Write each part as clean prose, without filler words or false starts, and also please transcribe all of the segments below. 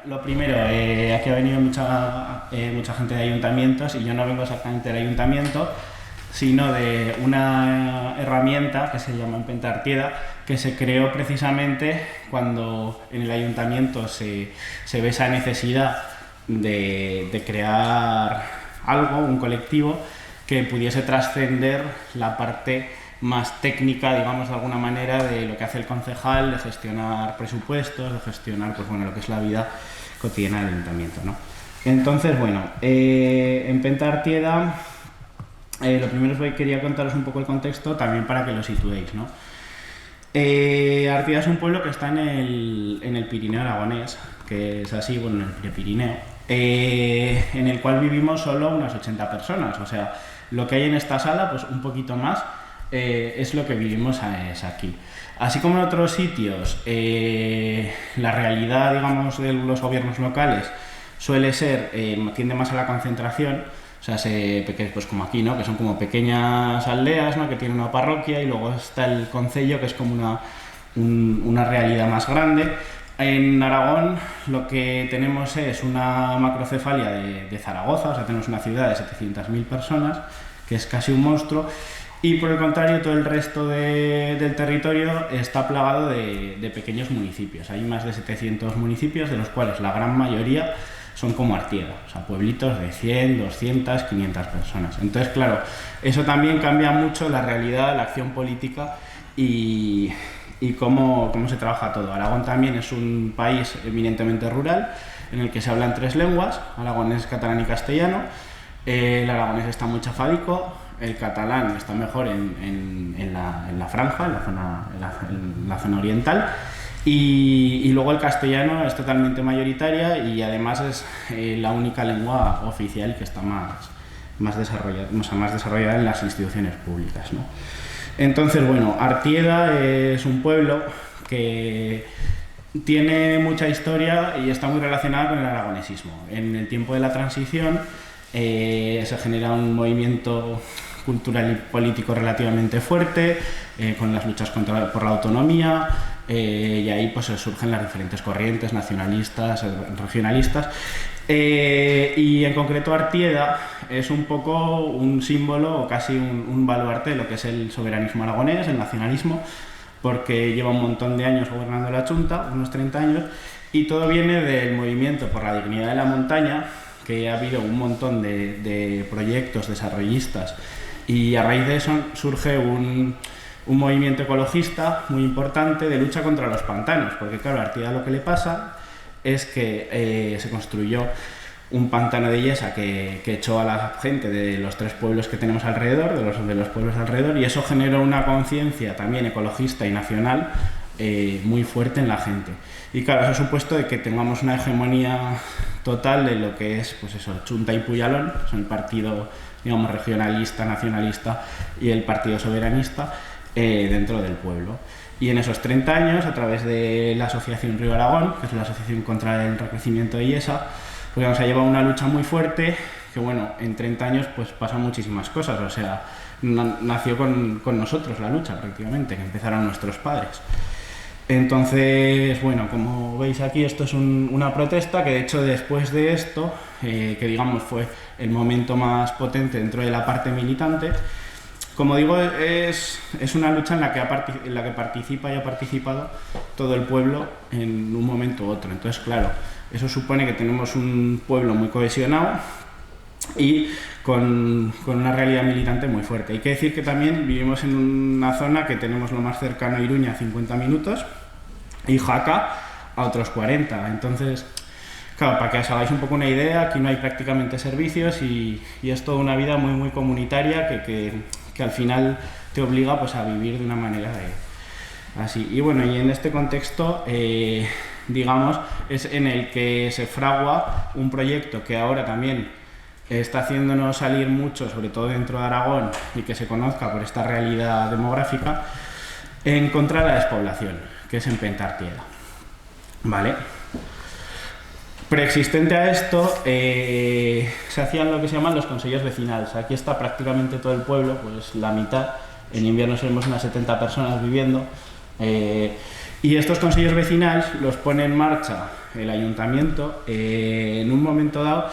lo primero, aquí ha venido mucha gente de ayuntamientos y yo no vengo exactamente del ayuntamiento, sino de una herramienta que se llama Empenta Artieda, que se creó precisamente cuando en el ayuntamiento se ve esa necesidad de crear algo, un colectivo, que pudiese trascender la parte más técnica, digamos, de alguna manera, de lo que hace el concejal, de gestionar presupuestos, de gestionar, pues bueno, lo que es la vida cotidiana del ayuntamiento, ¿no? Entonces, bueno, Empenta Artieda, lo primero es que quería contaros un poco el contexto, también para que lo situéis, ¿no? Artieda es un pueblo que está en el Pirineo aragonés, que es así, bueno, en el Prepirineo, en el cual vivimos solo unas 80 personas, o sea, lo que hay en esta sala, pues un poquito más, es lo que vivimos aquí. Así como en otros sitios, la realidad, digamos, de los gobiernos locales suele ser, tiende más a la concentración, o sea, pues como aquí, ¿no? Que son como pequeñas aldeas, ¿no? Que tienen una parroquia y luego está el concello, que es como una realidad más grande. En Aragón lo que tenemos es una macrocefalia de Zaragoza, o sea, tenemos una ciudad de 700.000 personas, que es casi un monstruo, y por el contrario todo el resto del territorio está plagado de pequeños municipios. Hay más de 700 municipios, de los cuales la gran mayoría son como Artieda, o sea, pueblitos de 100, 200, 500 personas. Entonces, claro, eso también cambia mucho la realidad, la acción política y cómo se trabaja todo. Aragón también es un país eminentemente rural, en el que se hablan 3 lenguas, aragonés, catalán y castellano. El aragonés está muy chafadico, el catalán está mejor en la franja, en la zona oriental, y luego el castellano es totalmente mayoritaria y además es la única lengua oficial que está más desarrollada en las instituciones públicas, ¿no? Entonces, bueno, Artieda es un pueblo que tiene mucha historia y está muy relacionada con el aragonesismo. En el tiempo de la transición se genera un movimiento cultural y político relativamente fuerte, con las luchas por la autonomía, y ahí pues surgen las diferentes corrientes nacionalistas, regionalistas, y en concreto Artieda es un poco un símbolo o casi un baluarte de lo que es el soberanismo aragonés, el nacionalismo, porque lleva un montón de años gobernando la Chunta, unos 30 años, y todo viene del movimiento por la dignidad de la montaña, que ha habido un montón de proyectos desarrollistas, y a raíz de eso surge un movimiento ecologista muy importante de lucha contra los pantanos, porque claro, a Artieda lo que le pasa es que se construyó un pantano de yesa que echó a la gente de los 3 pueblos que tenemos alrededor, de los pueblos alrededor, y eso generó una conciencia también ecologista y nacional muy fuerte en la gente. Y claro, eso ha supuesto de que tengamos una hegemonía total de lo que es, pues eso, Chunta y Puyalón, son el partido, digamos, regionalista, nacionalista y el partido soberanista dentro del pueblo. Y en esos 30 años, a través de la Asociación Río Aragón, que es la Asociación contra el Recrecimiento de Yesa, pues nos ha llevado una lucha muy fuerte, que bueno, en 30 años pues pasan muchísimas cosas, o sea, nació con nosotros la lucha prácticamente, que empezaron nuestros padres. Entonces, bueno, como veis aquí, esto es una protesta que de hecho después de esto, que digamos fue el momento más potente dentro de la parte militante, como digo, es una lucha en la que participa y ha participado todo el pueblo en un momento u otro. Entonces, claro, eso supone que tenemos un pueblo muy cohesionado y con una realidad militante muy fuerte. Hay que decir que también vivimos en una zona que tenemos lo más cercano a Iruña, 50 minutos, y Jaca a otros 40. Entonces, claro, para que os hagáis un poco una idea, aquí no hay prácticamente servicios y es toda una vida muy, muy comunitaria que al final te obliga pues a vivir de una manera así. Y bueno, y en este contexto, digamos, es en el que se fragua un proyecto que ahora también está haciéndonos salir mucho, sobre todo dentro de Aragón, y que se conozca por esta realidad demográfica, en contra de la despoblación, que es Empenta Artieda. ¿Vale? Preexistente a esto, se hacían lo que se llaman los consejos vecinales. Aquí está prácticamente todo el pueblo, pues la mitad. En invierno seremos unas 70 personas viviendo. Y estos consejos vecinales los pone en marcha el ayuntamiento en un momento dado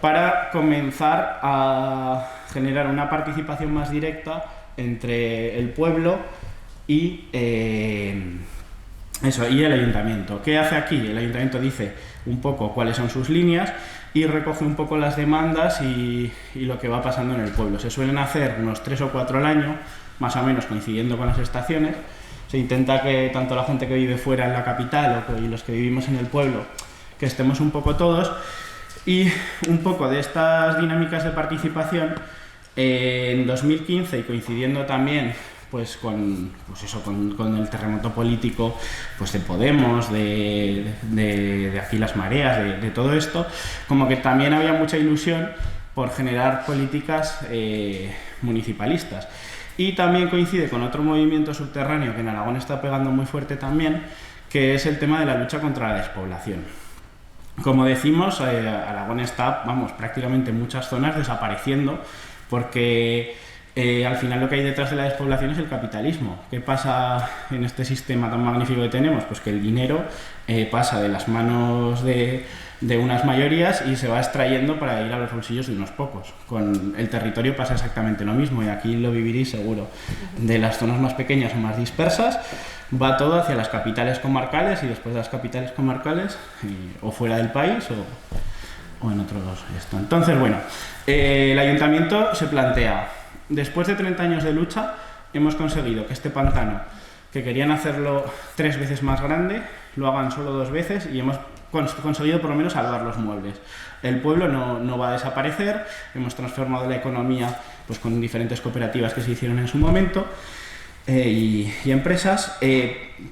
para comenzar a generar una participación más directa entre el pueblo y y el ayuntamiento. ¿Qué hace aquí? El ayuntamiento dice un poco cuáles son sus líneas y recoge un poco las demandas y lo que va pasando en el pueblo. Se suelen hacer unos 3 o 4 al año, más o menos coincidiendo con las estaciones. Se intenta que tanto la gente que vive fuera en la capital y los que vivimos en el pueblo, que estemos un poco todos. Y un poco de estas dinámicas de participación, en 2015, y coincidiendo también pues con el terremoto político pues de Podemos, de Aquí las Mareas, de todo esto, como que también había mucha ilusión por generar políticas municipalistas. Y también coincide con otro movimiento subterráneo que en Aragón está pegando muy fuerte también, que es el tema de la lucha contra la despoblación. Como decimos, Aragón está, prácticamente en muchas zonas desapareciendo porque al final lo que hay detrás de la despoblación es el capitalismo. ¿Qué pasa en este sistema tan magnífico que tenemos? Pues que el dinero pasa de las manos de unas mayorías y se va extrayendo para ir a los bolsillos de unos pocos. Con el territorio pasa exactamente lo mismo y aquí lo viviréis seguro. De las zonas más pequeñas o más dispersas va todo hacia las capitales comarcales y después de las capitales comarcales o fuera del país o en otros esto. Entonces, bueno, el ayuntamiento se plantea, después de 30 años de lucha, hemos conseguido que este pantano, que querían hacerlo 3 veces más grande, lo hagan solo 2 veces y hemos conseguido por lo menos salvar los muebles. El pueblo no va a desaparecer, hemos transformado la economía pues con diferentes cooperativas que se hicieron en su momento y empresas,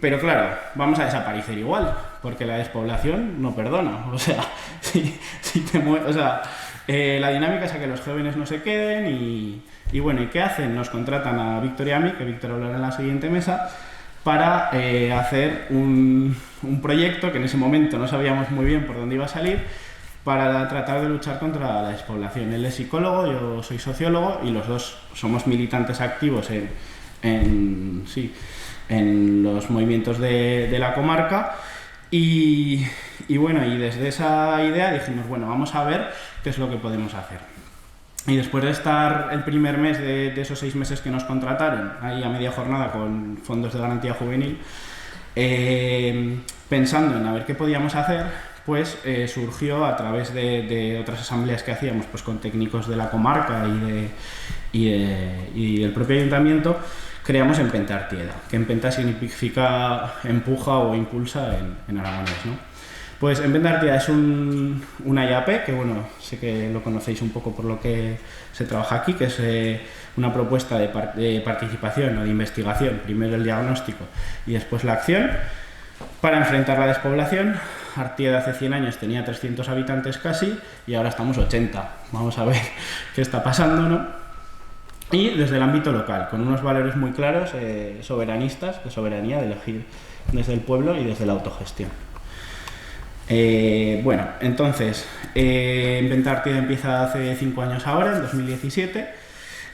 pero claro, vamos a desaparecer igual, porque la despoblación no perdona. O sea, la dinámica es a que los jóvenes no se queden y bueno, ¿y qué hacen? Nos contratan a Víctor y a mí, que Víctor hablará en la siguiente mesa, para hacer un proyecto que en ese momento no sabíamos muy bien por dónde iba a salir, para tratar de luchar contra la despoblación. Él es psicólogo, yo soy sociólogo y los dos somos militantes activos en los movimientos de la comarca y bueno, y desde esa idea dijimos, bueno, vamos a ver qué es lo que podemos hacer. Y después de estar el primer mes de esos 6 meses que nos contrataron, ahí a media jornada con fondos de garantía juvenil, pensando en a ver qué podíamos hacer, pues surgió a través de otras asambleas que hacíamos pues con técnicos de la comarca y del propio ayuntamiento, creamos Empenta Artieda, que Empenta significa empuja o impulsa en aragonés, ¿no? Pues Empenta Artieda es una IAP, que bueno, sé que lo conocéis un poco por lo que se trabaja aquí, que es una propuesta de participación o de investigación, primero el diagnóstico y después la acción, para enfrentar la despoblación. Artieda hace 100 años tenía 300 habitantes casi y ahora estamos 80. Vamos a ver qué está pasando, ¿no? Y desde el ámbito local, con unos valores muy claros, soberanistas, de soberanía, de elegir desde el pueblo y desde la autogestión. Bueno, entonces, Empenta Artieda empieza hace 5 años ahora, en 2017,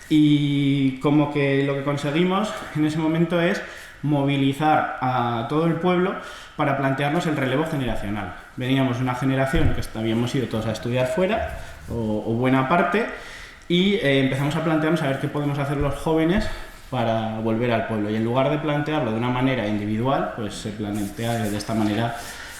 y como que lo que conseguimos en ese momento es movilizar a todo el pueblo para plantearnos el relevo generacional. Veníamos de una generación que habíamos ido todos a estudiar fuera, o buena parte, y empezamos a plantearnos a ver qué podemos hacer los jóvenes para volver al pueblo. Y en lugar de plantearlo de una manera individual, pues se plantea de esta manera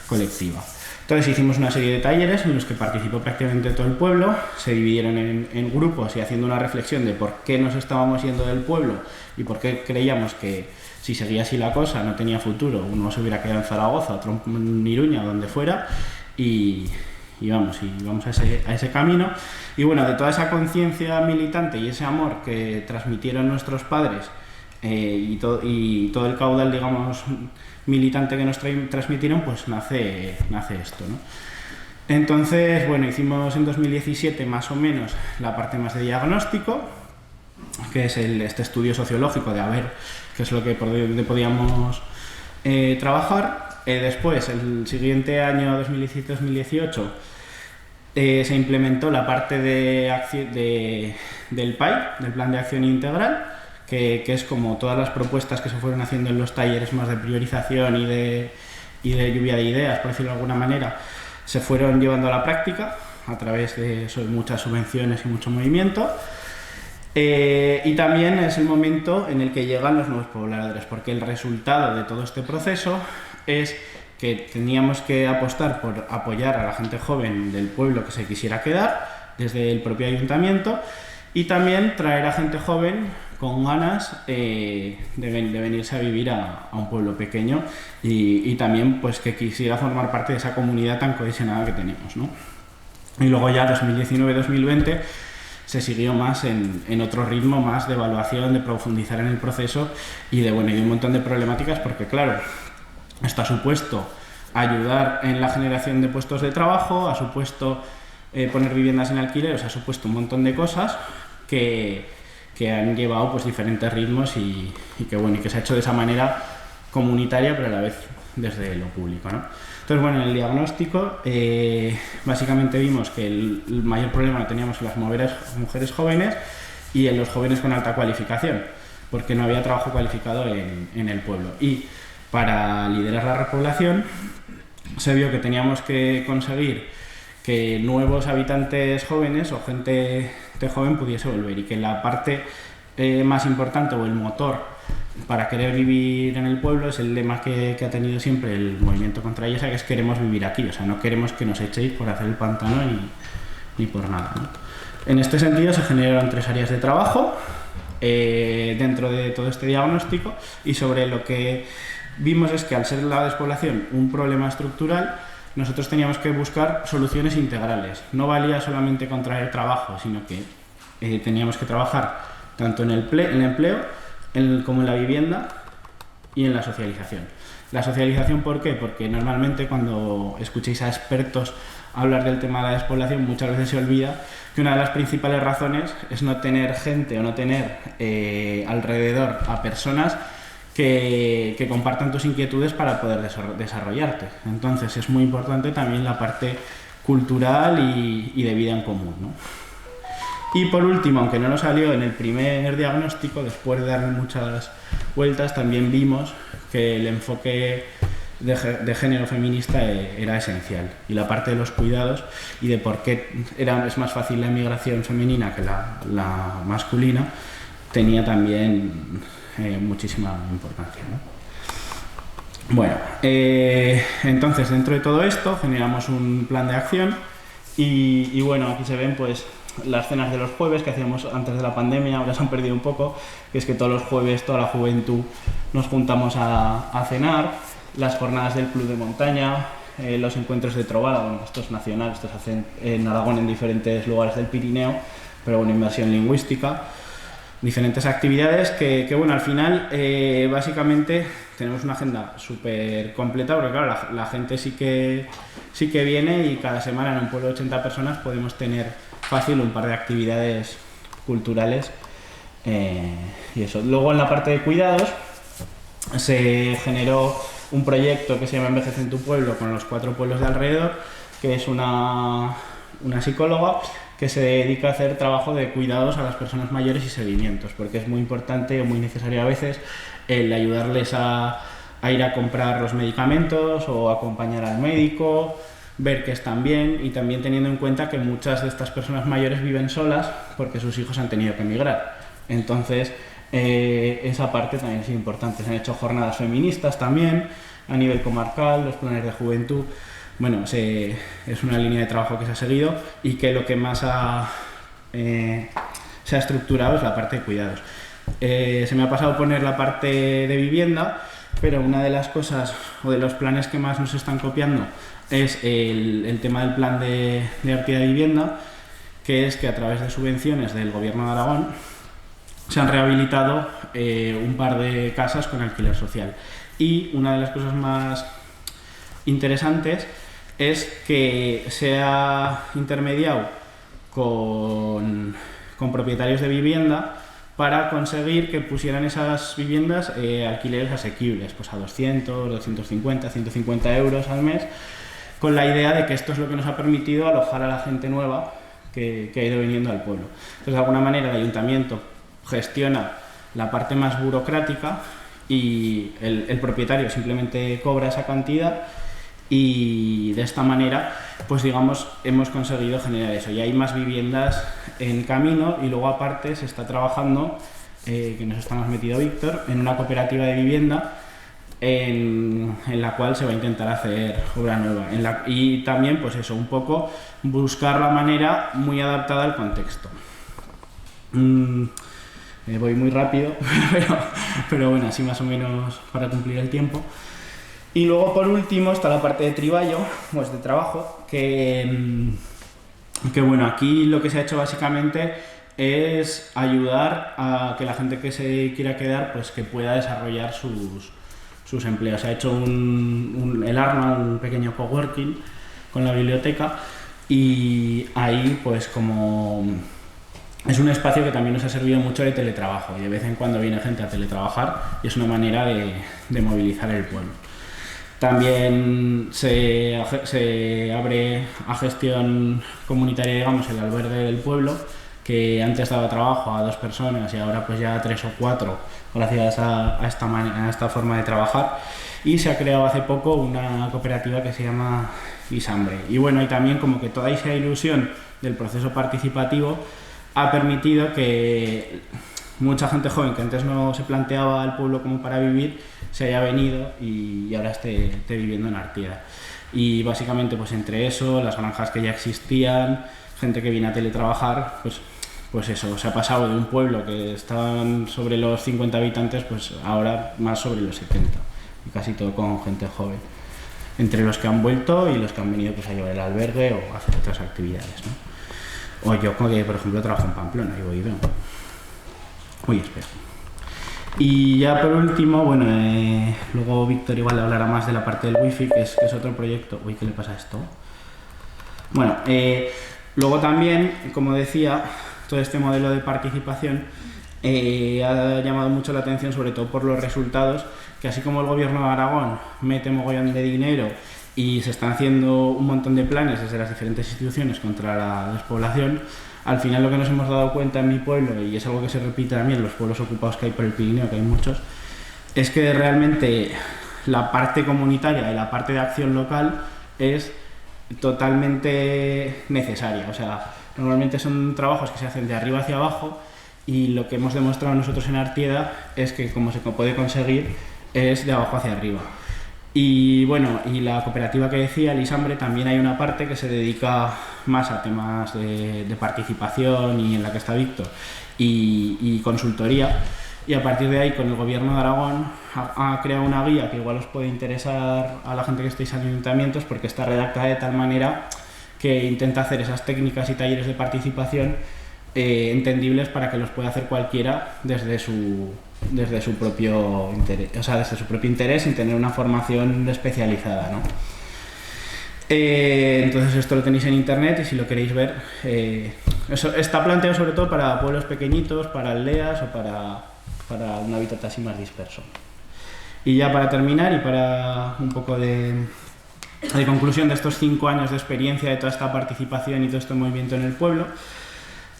colectiva. Entonces hicimos una serie de talleres en los que participó prácticamente todo el pueblo, se dividieron en grupos y haciendo una reflexión de por qué nos estábamos yendo del pueblo y por qué creíamos que si seguía así la cosa no tenía futuro, uno se hubiera quedado en Zaragoza, otro en Iruña o donde fuera, y vamos a ese camino. Y bueno, de toda esa conciencia militante y ese amor que transmitieron nuestros padres y todo el caudal, digamos, militante que nos transmitieron, pues nace esto, ¿no? Entonces, bueno, hicimos en 2017 más o menos la parte más de diagnóstico, que es este estudio sociológico de a ver qué es lo que podíamos trabajar. Después, el siguiente año, 2017-2018, se implementó la parte del PAI, del Plan de Acción Integral, que es como todas las propuestas que se fueron haciendo en los talleres más de priorización y y de lluvia de ideas, por decirlo de alguna manera, se fueron llevando a la práctica a través de muchas subvenciones y mucho movimiento. Y también es el momento en el que llegan los nuevos pobladores, porque el resultado de todo este proceso es que teníamos que apostar por apoyar a la gente joven del pueblo que se quisiera quedar, desde el propio ayuntamiento, y también traer a gente joven con ganas de venirse a vivir a un pueblo pequeño y también pues que quisiera formar parte de esa comunidad tan cohesionada que tenemos, ¿no? Y luego ya 2019-2020 se siguió más en otro ritmo, más de evaluación, de profundizar en el proceso y de un montón de problemáticas, porque claro, esto ha supuesto ayudar en la generación de puestos de trabajo, ha supuesto poner viviendas en alquiler, o sea, ha supuesto un montón de cosas que han llevado pues diferentes ritmos y que se ha hecho de esa manera comunitaria, pero a la vez desde lo público, ¿no? Entonces, en el diagnóstico básicamente vimos que el mayor problema lo teníamos en las mujeres jóvenes y en los jóvenes con alta cualificación, porque no había trabajo cualificado en el pueblo. Y para liderar la repoblación se vio que teníamos que conseguir que nuevos habitantes jóvenes o gente joven pudiese volver y que la parte más importante o el motor para querer vivir en el pueblo es el lema que ha tenido siempre el movimiento contra IESA, que es queremos vivir aquí, o sea, no queremos que nos echéis por hacer el pantano ni por nada, ¿no? En este sentido se generaron 3 áreas de trabajo dentro de todo este diagnóstico y sobre lo que vimos es que al ser la despoblación un problema estructural, nosotros teníamos que buscar soluciones integrales. No valía solamente con traer trabajo, sino que teníamos que trabajar tanto en el empleo como en la vivienda y en la socialización. La socialización, ¿por qué? Porque normalmente cuando escuchéis a expertos hablar del tema de la despoblación muchas veces se olvida que una de las principales razones es no tener gente o no tener alrededor a personas que compartan tus inquietudes para poder desarrollarte. Entonces es muy importante también la parte cultural y de vida en común, ¿no? Y por último, aunque no nos salió en el primer diagnóstico, después de darle muchas vueltas, también vimos que el enfoque de género feminista era esencial. Y la parte de los cuidados y de por qué es más fácil la inmigración femenina que la masculina, tenía también muchísima importancia, ¿no? Entonces dentro de todo esto generamos un plan de acción y aquí se ven pues las cenas de los jueves que hacíamos antes de la pandemia, ahora se han perdido un poco, que es que todos los jueves toda la juventud nos juntamos a cenar, las jornadas del club de montaña, los encuentros de trovada, esto es nacional, esto se hace en Aragón en diferentes lugares del Pirineo, pero inmersión lingüística, diferentes actividades que al final básicamente tenemos una agenda súper completa, porque claro, la gente sí que viene y cada semana en un pueblo de 80 personas podemos tener fácil un par de actividades culturales y eso. Luego en la parte de cuidados se generó un proyecto que se llama Envejece en tu pueblo con los 4 pueblos de alrededor, que es una psicóloga que se dedica a hacer trabajo de cuidados a las personas mayores y seguimientos, porque es muy importante o muy necesario a veces el ayudarles a ir a comprar los medicamentos o acompañar al médico, ver que están bien y también teniendo en cuenta que muchas de estas personas mayores viven solas porque sus hijos han tenido que emigrar. Entonces, esa parte también es importante. Se han hecho jornadas feministas también a nivel comarcal, los planes de juventud. Es una línea de trabajo que se ha seguido y que lo que más se ha estructurado es la parte de cuidados. Se me ha pasado poner la parte de vivienda, pero una de las cosas o de los planes que más nos están copiando es el tema del plan de Artida de Vivienda, que es que a través de subvenciones del Gobierno de Aragón se han rehabilitado un par de casas con alquiler social. Y una de las cosas más interesantes es que se ha intermediado con propietarios de vivienda para conseguir que pusieran esas viviendas alquileres asequibles, pues a 200, 250, 150 euros al mes, con la idea de que esto es lo que nos ha permitido alojar a la gente nueva que ha ido viniendo al pueblo. Entonces, de alguna manera, el ayuntamiento gestiona la parte más burocrática y el propietario simplemente cobra esa cantidad y de esta manera, pues digamos, hemos conseguido generar eso. Y hay más viviendas en camino y luego aparte se está trabajando, que nos estamos metido Víctor, en una cooperativa de vivienda en la cual se va a intentar hacer obra nueva. Y también, pues eso, un poco buscar la manera muy adaptada al contexto. Voy muy rápido, pero bueno, así más o menos para cumplir el tiempo. Y luego, por último, está la parte de triballo, pues de trabajo, que bueno, aquí lo que se ha hecho básicamente es ayudar a que la gente que se quiera quedar, pues que pueda desarrollar sus empleos. Se ha hecho el Arma, un pequeño coworking con la biblioteca, y ahí pues como es un espacio que también nos ha servido mucho de teletrabajo, y de vez en cuando viene gente a teletrabajar y es una manera de movilizar el pueblo. También se abre a gestión comunitaria, digamos, el albergue del pueblo, que antes daba trabajo a 2 personas y ahora pues ya a 3 o 4, gracias a esta forma de trabajar. Y se ha creado hace poco una cooperativa que se llama Isambre. Y bueno, y también como que toda esa ilusión del proceso participativo ha permitido que mucha gente joven que antes no se planteaba el pueblo como para vivir, se haya venido y ahora esté viviendo en Artieda. Y básicamente pues entre eso, las granjas que ya existían, gente que viene a teletrabajar, pues eso, se ha pasado de un pueblo que estaban sobre los 50 habitantes, pues ahora más sobre los 70, y casi todo con gente joven, entre los que han vuelto y los que han venido pues a llevar el albergue o a hacer otras actividades, ¿no? O yo, que por ejemplo trabajo en Pamplona y voy y vengo. Uy, espera. Y ya por último, bueno, luego Víctor igual hablará más de la parte del wifi, que es otro proyecto. Uy, ¿qué le pasa a esto? Bueno, luego también, como decía, todo este modelo de participación ha llamado mucho la atención, sobre todo por los resultados, que así como el gobierno de Aragón mete mogollón de dinero y se están haciendo un montón de planes desde las diferentes instituciones contra la despoblación, al final lo que nos hemos dado cuenta en mi pueblo, y es algo que se repite también en los pueblos ocupados que hay por el Pirineo, que hay muchos, es que realmente la parte comunitaria y la parte de acción local es totalmente necesaria. O sea, normalmente son trabajos que se hacen de arriba hacia abajo, y lo que hemos demostrado nosotros en Artieda es que como se puede conseguir es de abajo hacia arriba. Y bueno, y la cooperativa que decía, el Isambre, también hay una parte que se dedica más a temas de participación, y en la que está Víctor, y consultoría. Y a partir de ahí, con el gobierno de Aragón, ha creado una guía que igual os puede interesar a la gente que estéis en ayuntamientos, porque está redactada de tal manera que intenta hacer esas técnicas y talleres de participación entendibles para que los pueda hacer cualquiera desde su propio interés, o sea, desde su propio interés, sin tener una formación especializada, ¿no? Entonces esto lo tenéis en internet, y si lo queréis ver, eso está planteado sobre todo para pueblos pequeñitos, para aldeas o para un hábitat así más disperso. Y ya para terminar, y para un poco de conclusión de estos 5 años de experiencia, de toda esta participación y todo este movimiento en el pueblo,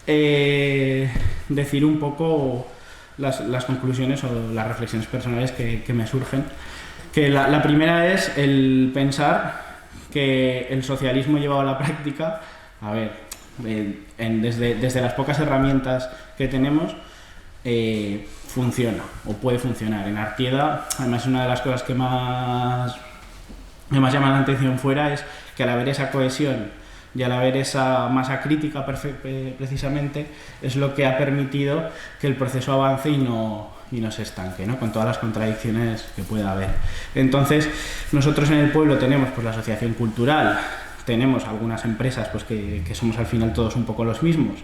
decir un poco las conclusiones o las reflexiones personales que me surgen. Que la primera es el pensar que el socialismo llevado a la práctica, a ver, desde las pocas herramientas que tenemos, funciona o puede funcionar. En Artieda, además, una de las cosas que más llama la atención fuera es que al haber esa cohesión y al haber esa masa crítica precisamente, es lo que ha permitido que el proceso avance y no se estanque, ¿no? Con todas las contradicciones que pueda haber. Entonces, nosotros en el pueblo tenemos pues la asociación cultural, tenemos algunas empresas pues que somos al final todos un poco los mismos,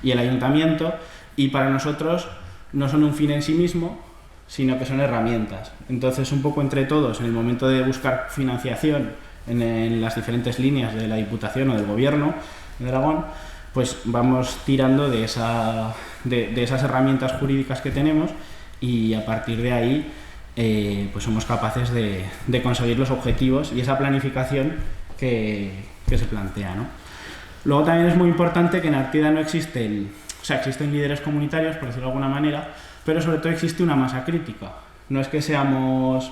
y el ayuntamiento, y para nosotros no son un fin en sí mismo, sino que son herramientas. Entonces, un poco entre todos, en el momento de buscar financiación en las diferentes líneas de la Diputación o del Gobierno de Aragón, pues vamos tirando de esas herramientas jurídicas que tenemos, y a partir de ahí pues somos capaces de conseguir los objetivos y esa planificación que se plantea, ¿no? Luego también es muy importante que en Artieda no existen líderes comunitarios, por decirlo de alguna manera, pero sobre todo existe una masa crítica. no es que seamos,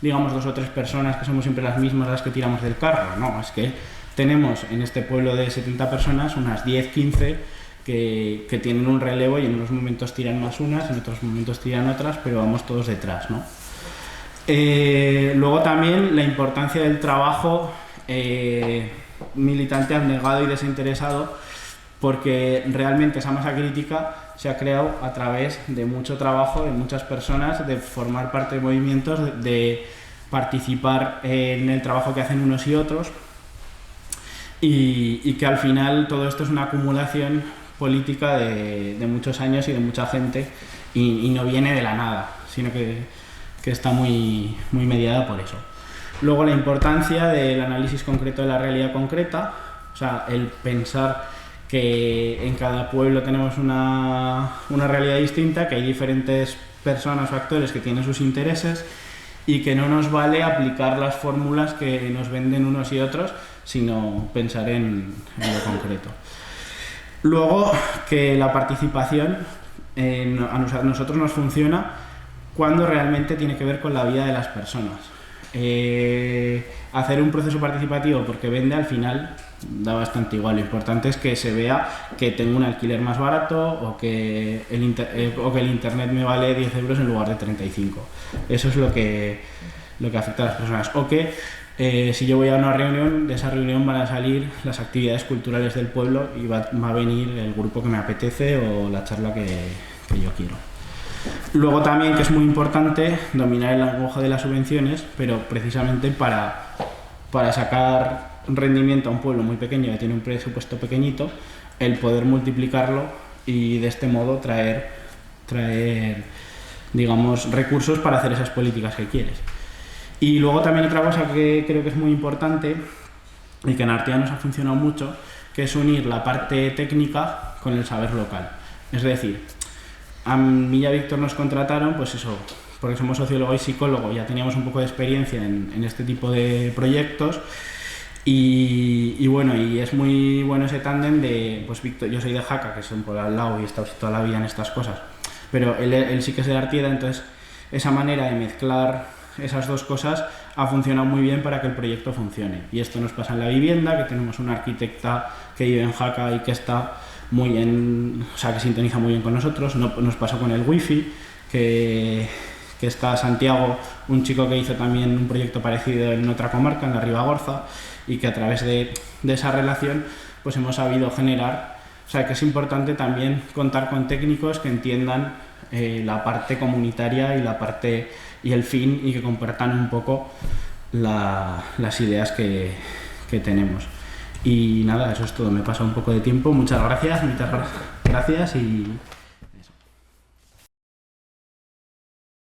digamos, 2 o 3 personas que somos siempre las mismas las que tiramos del carro, no, es que tenemos en este pueblo de 70 personas unas 10, 15 que tienen un relevo y en unos momentos tiran más unas, en otros momentos tiran otras, pero vamos todos detrás, ¿no? Luego también la importancia del trabajo militante abnegado y desinteresado, porque realmente esa masa crítica se ha creado a través de mucho trabajo de muchas personas, de formar parte de movimientos, de participar en el trabajo que hacen unos y otros, y que al final todo esto es una acumulación política de muchos años y de mucha gente, y no viene de la nada, sino que está muy mediada por eso. Luego la importancia del análisis concreto de la realidad concreta, o sea, el pensar que en cada pueblo tenemos una realidad distinta, que hay diferentes personas o actores que tienen sus intereses y que no nos vale aplicar las fórmulas que nos venden unos y otros, sino pensar en lo concreto. Luego, que la participación a nosotros nos funciona cuando realmente tiene que ver con la vida de las personas. Hacer un proceso participativo porque vende al final da bastante igual. Lo importante es que se vea que tengo un alquiler más barato o que el internet me vale 10 euros en lugar de 35. Eso es lo que afecta a las personas. O que si yo voy a una reunión, de esa reunión van a salir las actividades culturales del pueblo y va a venir el grupo que me apetece o la charla que yo quiero. Luego también, que es muy importante, dominar el lenguaje de las subvenciones, pero precisamente para sacar rendimiento a un pueblo muy pequeño que tiene un presupuesto pequeñito, el poder multiplicarlo y de este modo traer digamos, recursos para hacer esas políticas que quieres. Y luego también otra cosa que creo que es muy importante y que en Artea nos ha funcionado mucho, que es unir la parte técnica con el saber local. Es decir, a mí y a Víctor nos contrataron, pues eso, porque somos sociólogo y psicólogo, ya teníamos un poco de experiencia en este tipo de proyectos y bueno, y es muy bueno ese tándem de, pues Víctor, yo soy de Jaca, que son por al lado y he estado toda la vida en estas cosas, pero él sí que es de Artieda, entonces esa manera de mezclar esas dos cosas ha funcionado muy bien para que el proyecto funcione. Y esto nos pasa en la vivienda, que tenemos una arquitecta que vive en Jaca y que está o sea, que sintoniza muy bien con nosotros. Nos pasó con el wifi, que está Santiago, un chico que hizo también un proyecto parecido en otra comarca, en la Ribagorza, y que a través de esa relación pues hemos sabido generar, o sea, que es importante también contar con técnicos que entiendan la parte comunitaria y el fin, y que compartan un poco las ideas que tenemos. Y nada, eso es todo. Me he pasado un poco de tiempo. Muchas gracias y